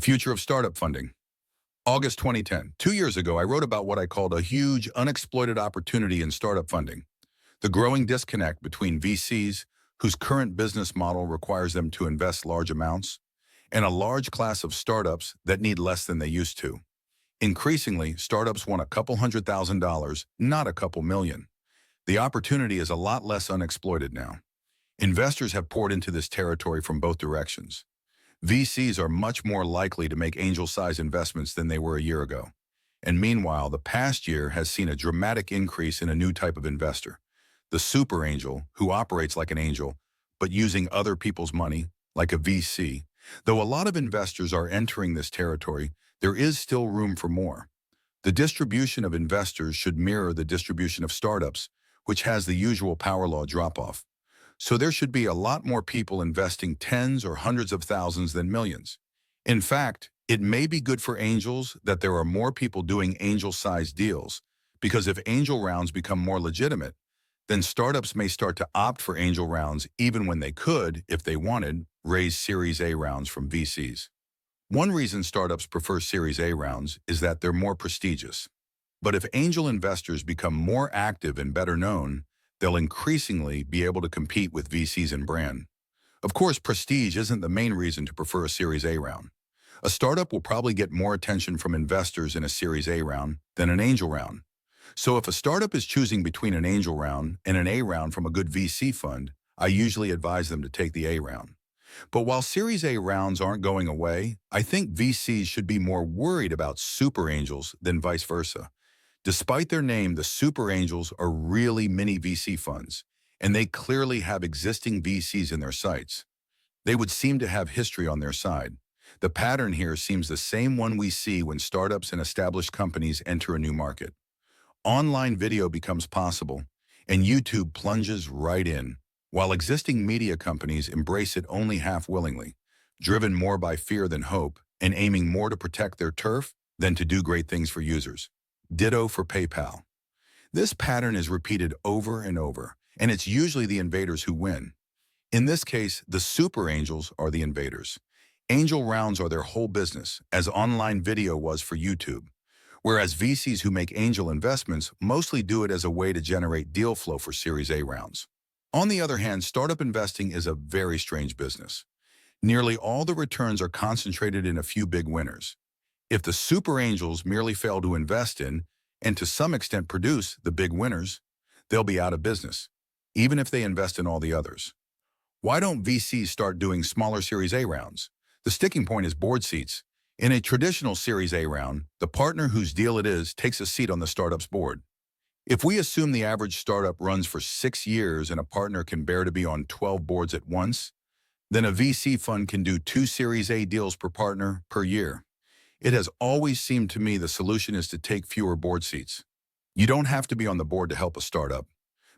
future of startup funding. August 2010. 2 years ago, I wrote about what I called a huge unexploited opportunity in startup funding. The growing disconnect between VCs, whose current business model requires them to invest large amounts, and a large class of startups that need less than they used to. Increasingly, startups want a couple $100,000, not a couple million. The opportunity is a lot less unexploited now. Investors have poured into this territory from both directions. VCs are much more likely to make angel-sized investments than they were a year ago. And meanwhile, the past year has seen a dramatic increase in a new type of investor, the super angel, who operates like an angel, but using other people's money, like a VC. Though a lot of investors are entering this territory, there is still room for more. The distribution of investors should mirror the distribution of startups, which has the usual power law drop-off. So there should be a lot more people investing tens or hundreds of thousands than millions. In fact, it may be good for angels that there are more people doing angel-sized deals, because if angel rounds become more legitimate, then startups may start to opt for angel rounds even when they could, if they wanted, raise Series A rounds from VCs. One reason startups prefer Series A rounds is that they're more prestigious. But if angel investors become more active and better known, they'll increasingly be able to compete with VCs in brand. Of course, prestige isn't the main reason to prefer a Series A round. A startup will probably get more attention from investors in a Series A round than an angel round. So if a startup is choosing between an angel round and an A round from a good VC fund, I usually advise them to take the A round. But while Series A rounds aren't going away, I think VCs should be more worried about super angels than vice versa. Despite their name, the super angels are really mini VC funds, and they clearly have existing VCs in their sights. They would seem to have history on their side. The pattern here seems the same one we see when startups and established companies enter a new market. Online video becomes possible, and YouTube plunges right in, while existing media companies embrace it only half-willingly, driven more by fear than hope, and aiming more to protect their turf than to do great things for users. Ditto for PayPal. This pattern is repeated over and over, and it's usually the invaders who win. In this case, the super angels are the invaders. Angel rounds are their whole business, as online video was for YouTube, whereas VCs who make angel investments mostly do it as a way to generate deal flow for Series A rounds. On the other hand, startup investing is a very strange business. Nearly all the returns are concentrated in a few big winners. If the super angels merely fail to invest in, and to some extent produce, the big winners, they'll be out of business, even if they invest in all the others. Why don't VCs start doing smaller Series A rounds? The sticking point is board seats. In a traditional Series A round, the partner whose deal it is takes a seat on the startup's board. If we assume the average startup runs for 6 years and a partner can bear to be on 12 boards at once, then a VC fund can do 2 Series A deals per partner per year. It has always seemed to me the solution is to take fewer board seats. You don't have to be on the board to help a startup.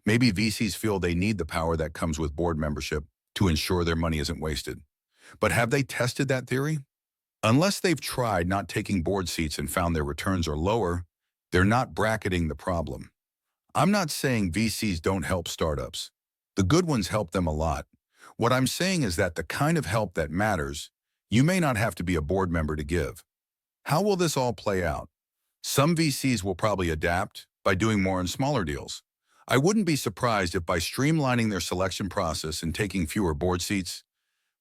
Maybe VCs feel they need the power that comes with board membership to ensure their money isn't wasted. But have they tested that theory? Unless they've tried not taking board seats and found their returns are lower, they're not bracketing the problem. I'm not saying VCs don't help startups. The good ones help them a lot. What I'm saying is that the kind of help that matters, you may not have to be a board member to give. How will this all play out? Some VCs will probably adapt by doing more in smaller deals. I wouldn't be surprised if by streamlining their selection process and taking fewer board seats,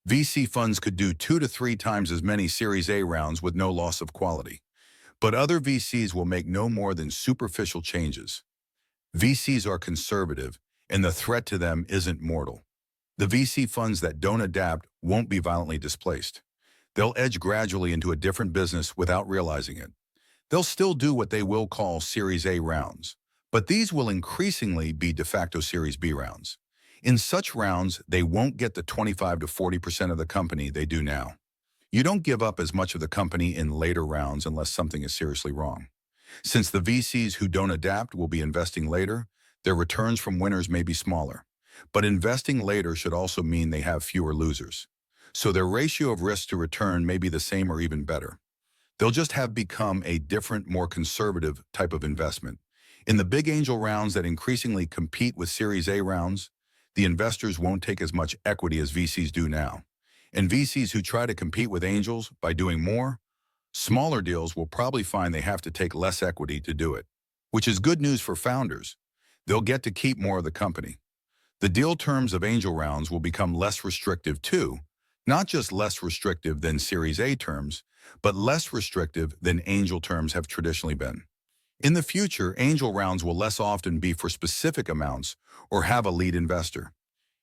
VC funds could do 2 to 3 times as many Series A rounds with no loss of quality. But other VCs will make no more than superficial changes. VCs are conservative, and the threat to them isn't mortal. The VC funds that don't adapt won't be violently displaced. They'll edge gradually into a different business without realizing it. They'll still do what they will call Series A rounds, but these will increasingly be de facto Series B rounds. In such rounds, they won't get the 25 to 40% of the company they do now. You don't give up as much of the company in later rounds unless something is seriously wrong. Since the VCs who don't adapt will be investing later, their returns from winners may be smaller. But investing later should also mean they have fewer losers. So their ratio of risk to return may be the same or even better. They'll just have become a different, more conservative type of investment. In the big angel rounds that increasingly compete with Series A rounds, the investors won't take as much equity as VCs do now. And VCs who try to compete with angels by doing more, smaller deals will probably find they have to take less equity to do it, which is good news for founders. They'll get to keep more of the company. The deal terms of angel rounds will become less restrictive too, not just less restrictive than Series A terms, but less restrictive than angel terms have traditionally been. In the future, angel rounds will less often be for specific amounts or have a lead investor.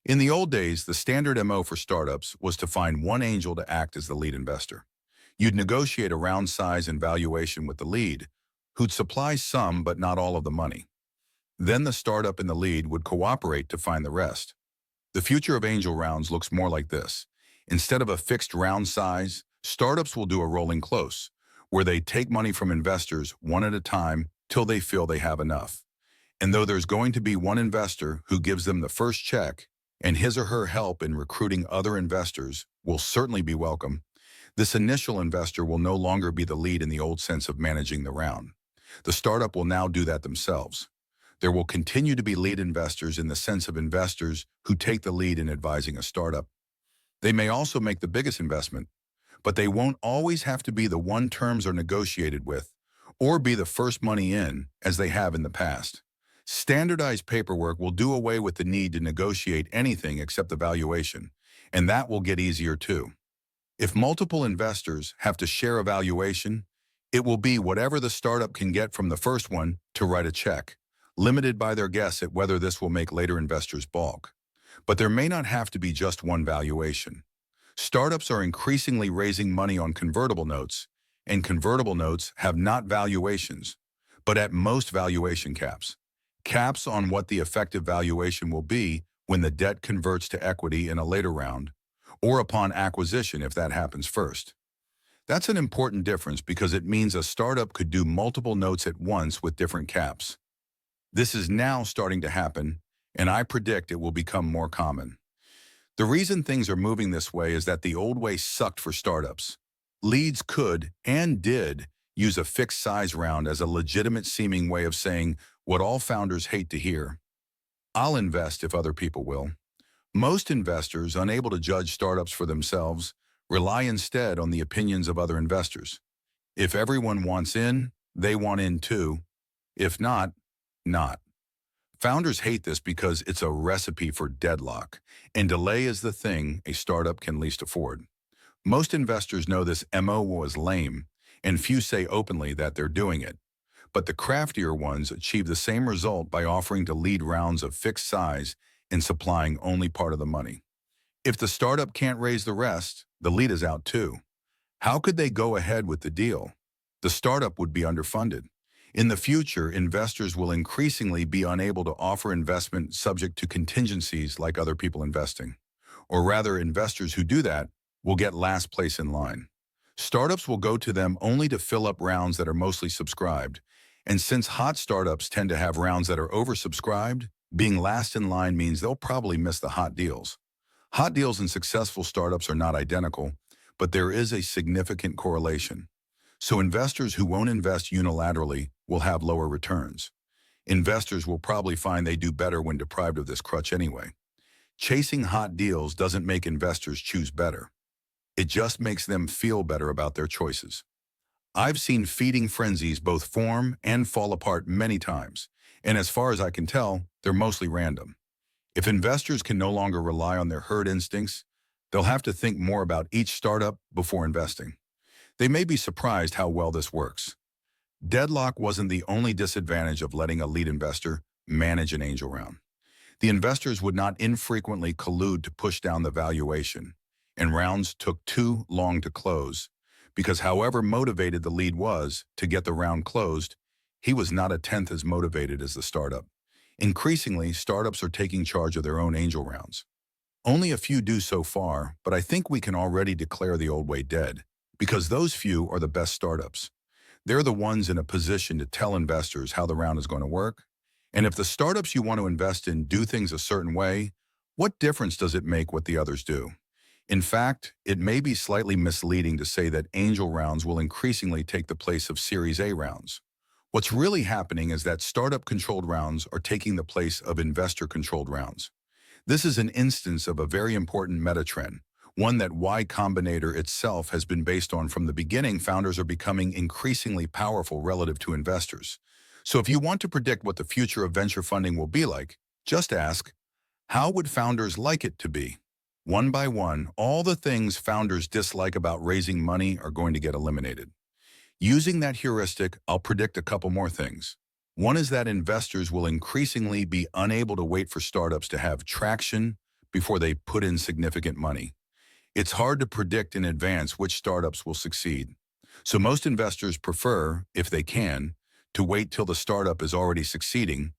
In the old days, the standard MO for startups was to find one angel to act as the lead investor. You'd negotiate a round size and valuation with the lead, who'd supply some but not all of the money. Then the startup and the lead would cooperate to find the rest. The future of angel rounds looks more like this. Instead of a fixed round size, startups will do a rolling close, where they take money from investors one at a time till they feel they have enough. And though there's going to be one investor who gives them the first check, and his or her help in recruiting other investors will certainly be welcome, this initial investor will no longer be the lead in the old sense of managing the round. The startup will now do that themselves. There will continue to be lead investors in the sense of investors who take the lead in advising a startup. They may also make the biggest investment, but they won't always have to be the one terms are negotiated with or be the first money in as they have in the past. Standardized paperwork will do away with the need to negotiate anything except the valuation, and that will get easier too. If multiple investors have to share a valuation, it will be whatever the startup can get from the first one to write a check, limited by their guess at whether this will make later investors balk. But there may not have to be just one valuation. Startups are increasingly raising money on convertible notes, and convertible notes have not valuations, but at most valuation caps. Caps on what the effective valuation will be when the debt converts to equity in a later round, or upon acquisition if that happens first. That's an important difference because it means a startup could do multiple notes at once with different caps. This is now starting to happen, and I predict it will become more common. The reason things are moving this way is that the old way sucked for startups. Leads could, and did, use a fixed size round as a legitimate seeming way of saying what all founders hate to hear: I'll invest if other people will. Most investors, unable to judge startups for themselves, rely instead on the opinions of other investors. If everyone wants in, they want in too. If not, not. Founders hate this because it's a recipe for deadlock, and delay is the thing a startup can least afford. Most investors know this MO was lame, and few say openly that they're doing it. But the craftier ones achieve the same result by offering to lead rounds of fixed size and supplying only part of the money. If the startup can't raise the rest, the lead is out too. How could they go ahead with the deal? The startup would be underfunded. In the future, investors will increasingly be unable to offer investment subject to contingencies like other people investing. Or rather, investors who do that will get last place in line. Startups will go to them only to fill up rounds that are mostly subscribed. And since hot startups tend to have rounds that are oversubscribed, being last in line means they'll probably miss the hot deals. Hot deals and successful startups are not identical, but there is a significant correlation. So investors who won't invest unilaterally will have lower returns. Investors will probably find they do better when deprived of this crutch anyway. Chasing hot deals doesn't make investors choose better. It just makes them feel better about their choices. I've seen feeding frenzies both form and fall apart many times, and as far as I can tell, they're mostly random. If investors can no longer rely on their herd instincts, they'll have to think more about each startup before investing. They may be surprised how well this works. Deadlock wasn't the only disadvantage of letting a lead investor manage an angel round. The investors would not infrequently collude to push down the valuation, and rounds took too long to close, because however motivated the lead was to get the round closed, he was not a tenth as motivated as the startup. Increasingly, startups are taking charge of their own angel rounds. Only a few do so far, but I think we can already declare the old way dead, because those few are the best startups. They're the ones in a position to tell investors how the round is going to work. And if the startups you want to invest in do things a certain way, what difference does it make what the others do? In fact, it may be slightly misleading to say that angel rounds will increasingly take the place of Series A rounds. What's really happening is that startup-controlled rounds are taking the place of investor-controlled rounds. This is an instance of a very important meta trend, one that Y Combinator itself has been based on from the beginning. Founders are becoming increasingly powerful relative to investors. So if you want to predict what the future of venture funding will be like, just ask, how would founders like it to be? One by one, all the things founders dislike about raising money are going to get eliminated. Using that heuristic, I'll predict a couple more things. One is that investors will increasingly be unable to wait for startups to have traction before they put in significant money. It's hard to predict in advance which startups will succeed. So most investors prefer, if they can, to wait till the startup is already succeeding,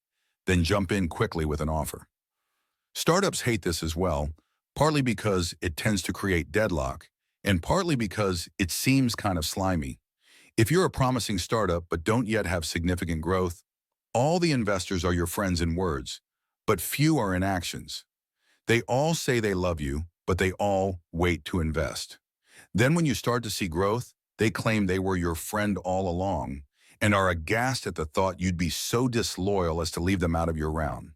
then jump in quickly with an offer. Startups hate this as well, partly because it tends to create deadlock, and partly because it seems kind of slimy. If you're a promising startup but don't yet have significant growth, all the investors are your friends in words, but few are in actions. They all say they love you, but they all wait to invest. Then when you start to see growth, they claim they were your friend all along and are aghast at the thought you'd be so disloyal as to leave them out of your round.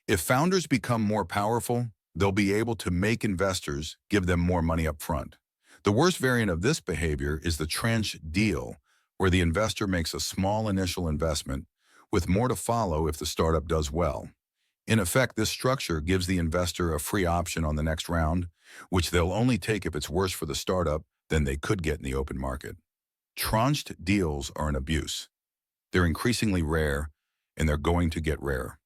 If founders become more powerful, they'll be able to make investors give them more money up front. The worst variant of this behavior is the tranche deal, where the investor makes a small initial investment with more to follow if the startup does well. In effect, this structure gives the investor a free option on the next round, which they'll only take if it's worse for the startup than they could get in the open market. Tranched deals are an abuse. They're increasingly rare, and they're going to get rarer.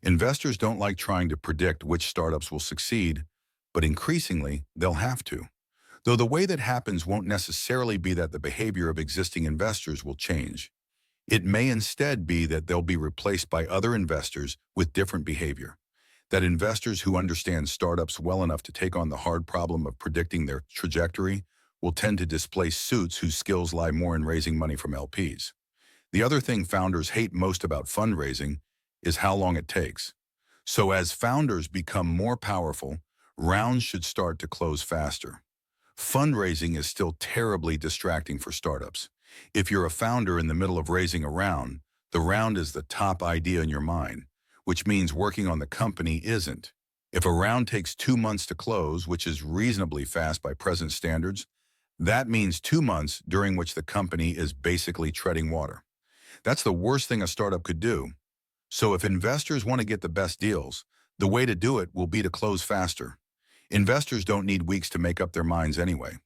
Investors don't like trying to predict which startups will succeed, but increasingly, they'll have to. Though the way that happens won't necessarily be that the behavior of existing investors will change. It may instead be that they'll be replaced by other investors with different behavior. That investors who understand startups well enough to take on the hard problem of predicting their trajectory will tend to displace suits whose skills lie more in raising money from LPs. The other thing founders hate most about fundraising is how long it takes. So as founders become more powerful, rounds should start to close faster. Fundraising is still terribly distracting for startups. If you're a founder in the middle of raising a round, the round is the top idea in your mind, which means working on the company isn't. If a round takes 2 months to close, which is reasonably fast by present standards, that means 2 months during which the company is basically treading water. That's the worst thing a startup could do. So if investors want to get the best deals, the way to do it will be to close faster. Investors don't need weeks to make up their minds anyway.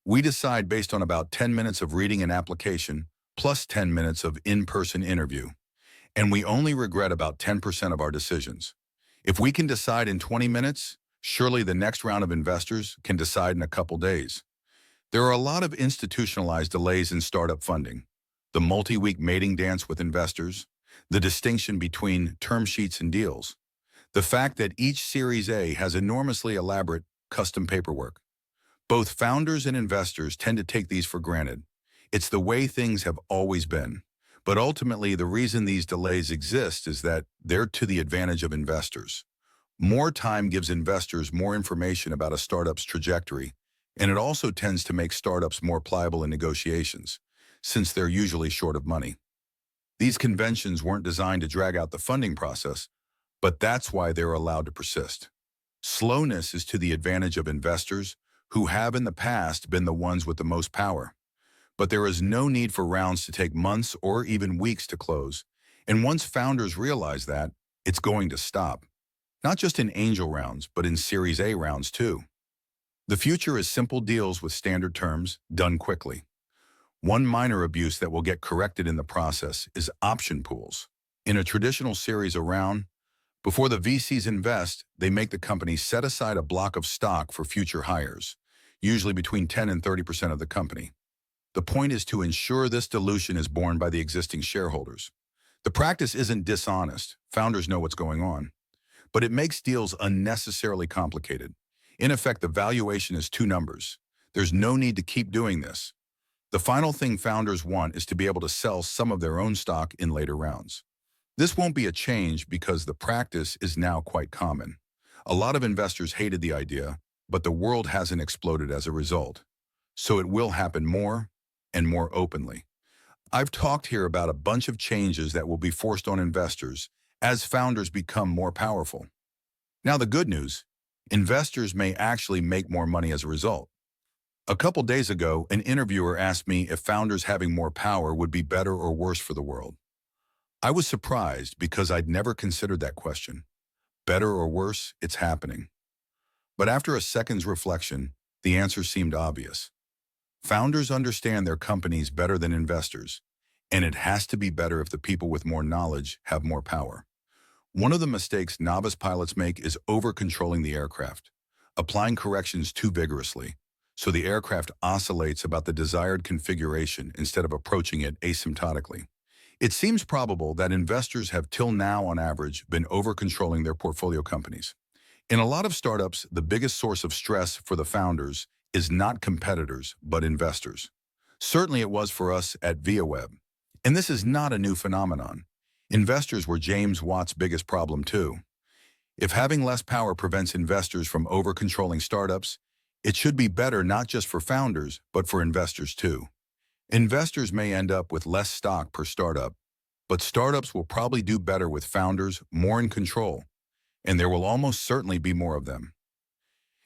We decide based on about 10 minutes of reading an application plus 10 minutes of in-person interview. And we only regret about 10% of our decisions. If we can decide in 20 minutes, surely the next round of investors can decide in a couple days. There are a lot of institutionalized delays in startup funding. The multi-week mating dance with investors, the distinction between term sheets and deals, the fact that each Series A has enormously elaborate custom paperwork. Both founders and investors tend to take these for granted. It's the way things have always been. But ultimately, the reason these delays exist is that they're to the advantage of investors. More time gives investors more information about a startup's trajectory, and it also tends to make startups more pliable in negotiations, since they're usually short of money. These conventions weren't designed to drag out the funding process, but that's why they're allowed to persist. Slowness is to the advantage of investors, who have in the past been the ones with the most power. But there is no need for rounds to take months or even weeks to close. And once founders realize that, it's going to stop. Not just in angel rounds, but in Series A rounds too. The future is simple deals with standard terms, done quickly. One minor abuse that will get corrected in the process is option pools. In a traditional Series A round, before the VCs invest, they make the company set aside a block of stock for future hires, usually between 10 and 30% of the company. The point is to ensure this dilution is borne by the existing shareholders. The practice isn't dishonest. Founders know what's going on. But it makes deals unnecessarily complicated. In effect, the valuation is 2 numbers. There's no need to keep doing this. The final thing founders want is to be able to sell some of their own stock in later rounds. This won't be a change because the practice is now quite common. A lot of investors hated the idea, but the world hasn't exploded as a result. So it will happen more and more openly. I've talked here about a bunch of changes that will be forced on investors as founders become more powerful. Now the good news, Investors may actually make more money as a result. A couple days ago, an interviewer asked me if founders having more power would be better or worse for the world. I was surprised because I'd never considered that question. Better or worse, it's happening. But after a second's reflection, the answer seemed obvious. Founders understand their companies better than investors, and it has to be better if the people with more knowledge have more power. One of the mistakes novice pilots make is over-controlling the aircraft, applying corrections too vigorously, so the aircraft oscillates about the desired configuration instead of approaching it asymptotically. It seems probable that investors have till now, on average, been over-controlling their portfolio companies. In a lot of startups, the biggest source of stress for the founders is not competitors, but investors. Certainly it was for us at ViaWeb. And this is not a new phenomenon. Investors were James Watt's biggest problem too. If having less power prevents investors from over-controlling startups, it should be better not just for founders, but for investors too. Investors may end up with less stock per startup, but startups will probably do better with founders more in control, and there will almost certainly be more of them.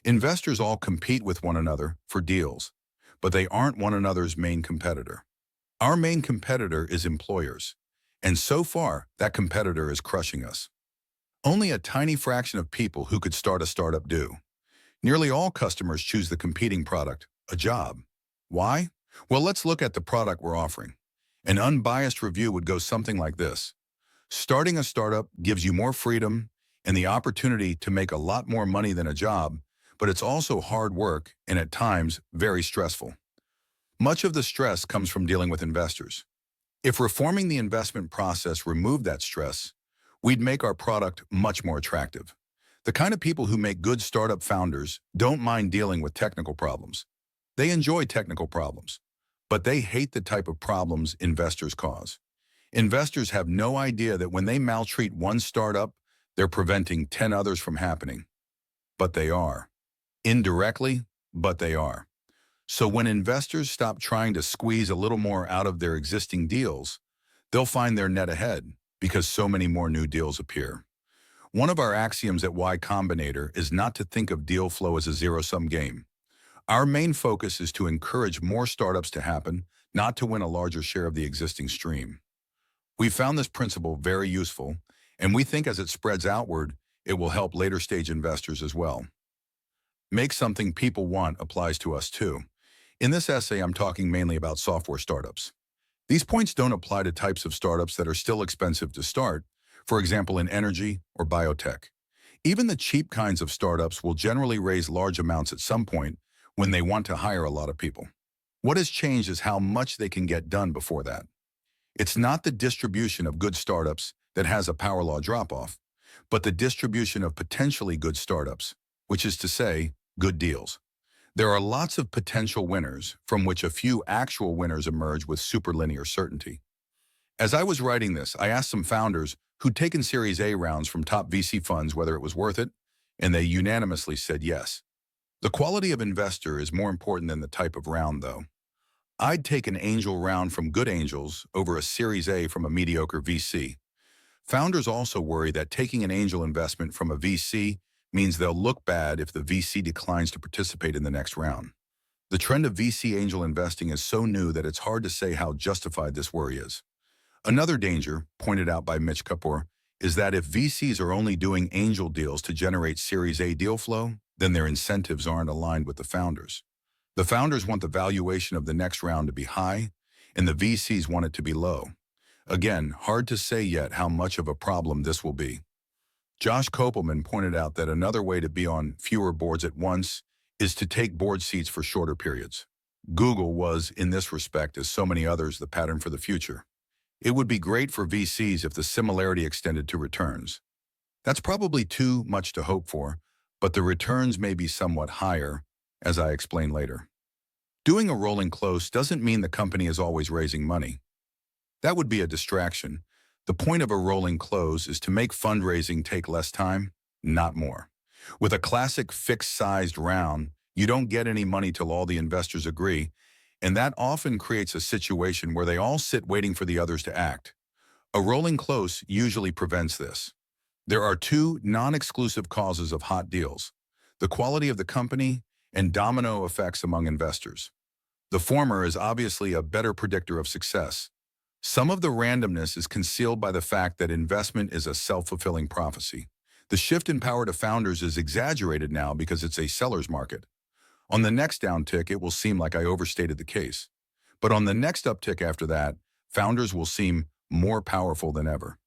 Investors all compete with one another for deals, but they aren't one another's main competitor. Our main competitor is employers, and so far, that competitor is crushing us. Only a tiny fraction of people who could start a startup do. Nearly all customers choose the competing product, a job. Why? Well, let's look at the product we're offering. An unbiased review would go something like this. Starting a startup gives you more freedom and the opportunity to make a lot more money than a job, but it's also hard work and at times very stressful. Much of the stress comes from dealing with investors. If reforming the investment process removed that stress, we'd make our product much more attractive. The kind of people who make good startup founders don't mind dealing with technical problems. They enjoy technical problems, but they hate the type of problems investors cause. Investors have no idea that when they maltreat one startup, they're preventing 10 others from happening. But they are. Indirectly, but they are. So when investors stop trying to squeeze a little more out of their existing deals, they'll find their net ahead because so many more new deals appear. One of our axioms at Y Combinator is not to think of deal flow as a zero-sum game. Our main focus is to encourage more startups to happen, not to win a larger share of the existing stream. We found this principle very useful, and we think as it spreads outward, it will help later-stage investors as well. Make something people want applies to us too. In this essay, I'm talking mainly about software startups. These points don't apply to types of startups that are still expensive to start, for example in energy or biotech. Even the cheap kinds of startups will generally raise large amounts at some point when they want to hire a lot of people. What has changed is how much they can get done before that. It's not the distribution of good startups that has a power law drop-off, but the distribution of potentially good startups, which is to say, good deals. There are lots of potential winners from which a few actual winners emerge with superlinear certainty. As I was writing this, I asked some founders who'd taken Series A rounds from top VC funds whether it was worth it, and they unanimously said yes. The quality of investor is more important than the type of round, though. I'd take an angel round from good angels over a Series A from a mediocre VC. Founders also worry that taking an angel investment from a VC means they'll look bad if the VC declines to participate in the next round. The trend of VC angel investing is so new that it's hard to say how justified this worry is. Another danger, pointed out by Mitch Kapor, is that if VCs are only doing angel deals to generate Series A deal flow, then their incentives aren't aligned with the founders. The founders want the valuation of the next round to be high, and the VCs want it to be low. Again, hard to say yet how much of a problem this will be. Josh Kopelman pointed out that another way to be on fewer boards at once is to take board seats for shorter periods. Google was, in this respect, as so many others, the pattern for the future. It would be great for VCs if the similarity extended to returns. That's probably too much to hope for, but the returns may be somewhat higher, as I explain later. Doing a rolling close doesn't mean the company is always raising money. That would be a distraction. The point of a rolling close is to make fundraising take less time, not more. With a classic fixed-sized round, you don't get any money till all the investors agree, and that often creates a situation where they all sit waiting for the others to act. A rolling close usually prevents this. There are two non-exclusive causes of hot deals. the quality of the company, and domino effects among investors. The former is obviously a better predictor of success. Some of the randomness is concealed by the fact that investment is a self-fulfilling prophecy. The shift in power to founders is exaggerated now because it's a seller's market. On the next downtick, it will seem like I overstated the case. But on the next uptick after that, founders will seem more powerful than ever.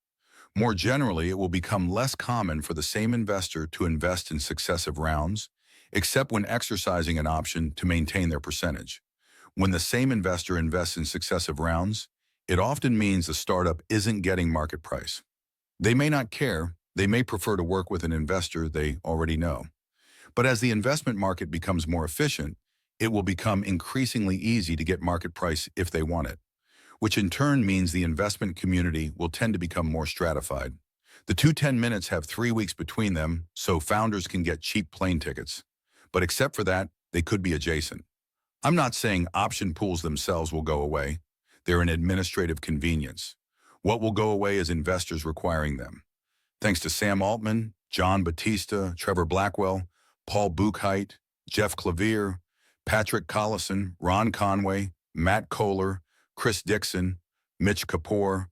More generally, it will become less common for the same investor to invest in successive rounds, except when exercising an option to maintain their percentage. When the same investor invests in successive rounds, it often means the startup isn't getting market price. They may not care, they may prefer to work with an investor they already know. But as the investment market becomes more efficient, it will become increasingly easy to get market price if they want it, which in turn means the investment community will tend to become more stratified. The two 10 minutes have 3 weeks between them, so founders can get cheap plane tickets. But except for that, they could be adjacent. I'm not saying option pools themselves will go away. They're an administrative convenience. What will go away is investors requiring them. Thanks to Sam Altman, John Batista, Trevor Blackwell, Paul Buchheit, Jeff Clavier, Patrick Collison, Ron Conway, Matt Kohler, Chris Dixon, Mitch Kapoor,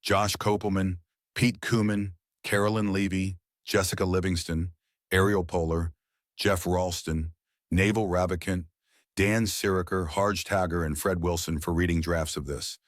Josh Kopelman, Pete Kumin, Carolyn Levy, Jessica Livingston, Ariel Poehler, Jeff Ralston, Naval Ravikant, Dan Siriker, Harj Tagger, and Fred Wilson for reading drafts of this.